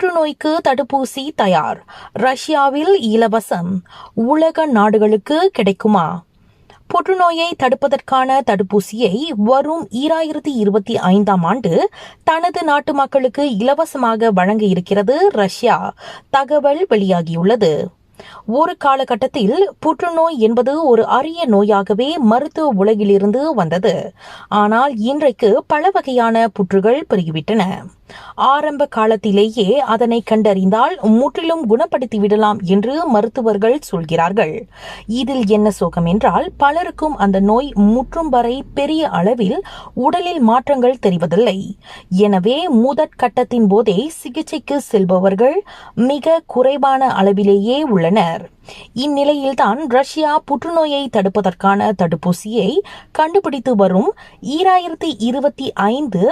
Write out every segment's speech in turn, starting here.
புற்றுநோய்க்கு தடுப்பூசி தயார், ரஷ்யாவில் இலவசம். உலக நாடுகளுக்கு கிடைக்குமா? புற்றுநோயை தடுப்பதற்கான தடுப்பூசியை வரும் 2025ஆம் ஆண்டு தனது நாட்டு மக்களுக்கு இலவசமாக வழங்க இருக்கிறது ரஷ்யா. தகவல் வெளியாகியுள்ளது. ஒரு காலகட்டத்தில் புற்றுநோய் என்பது ஒரு அரிய நோயாகவே மருத்துவ உலகிலிருந்து வந்தது. ஆனால் இன்றைக்கு பல வகையான புற்றுகள் பெருகிவிட்டன. ஆரம்ப காலத்திலேயே அதனை கண்டறிந்தால் முற்றிலும் குணப்படுத்திவிடலாம் என்று மருத்துவர்கள் சொல்கிறார்கள். இதில் என்ன சோகம் என்றால், பலருக்கும் அந்த நோய் முற்றும் வரை பெரிய அளவில் உடலில் மாற்றங்கள் தெரிவதில்லை. எனவே முதற்கட்டத்தின் போதே சிகிச்சைக்கு செல்பவர்கள் மிக குறைவான அளவிலேயே உள்ளனர். இந்நிலையில்தான் ரஷ்யா புற்றுநோயை தடுப்பதற்கான தடுப்பூசியை கண்டுபிடித்து வரும் 2025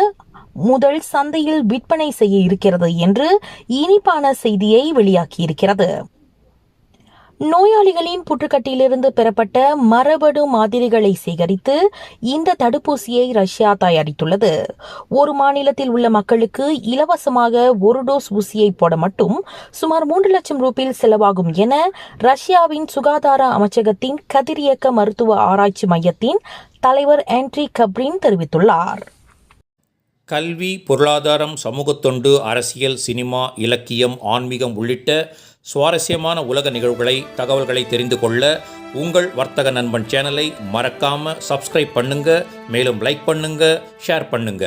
முதல் சந்தையில் விற்பனை செய்ய இருக்கிறது என்று இனிப்பான செய்தியை வெளியாக்கியிருக்கிறது. நோயாளிகளின் புற்றுக்கட்டிலிருந்து பெறப்பட்ட மரபணு மாதிரிகளை சேகரித்து இந்த தடுப்பூசியை ரஷ்யா தயாரித்துள்ளது. ஒரு மாநிலத்தில் உள்ள மக்களுக்கு இலவசமாக ஒரு டோஸ் ஊசியை போட மட்டும் சுமார் 3 லட்சம் ரூபாய் செலவாகும் என ரஷ்யாவின் சுகாதார அமைச்சகத்தின் கதிரியக்க மருத்துவ ஆராய்ச்சி மையத்தின் தலைவர் ஆண்ட்ரி கப்ரின் தெரிவித்துள்ளார். கல்வி, பொருளாதாரம், சமூகத்தொண்டு, அரசியல், சினிமா, இலக்கியம், ஆன்மீகம் உள்ளிட்ட சுவாரஸ்யமான உலக நிகழ்வுகளை, தகவல்களை தெரிந்து கொள்ள உங்கள் வர்த்தக நண்பன் சேனலை மறக்காம சப்ஸ்கிரைப் பண்ணுங்க. மேலும் லைக் பண்ணுங்க, ஷேர் பண்ணுங்க.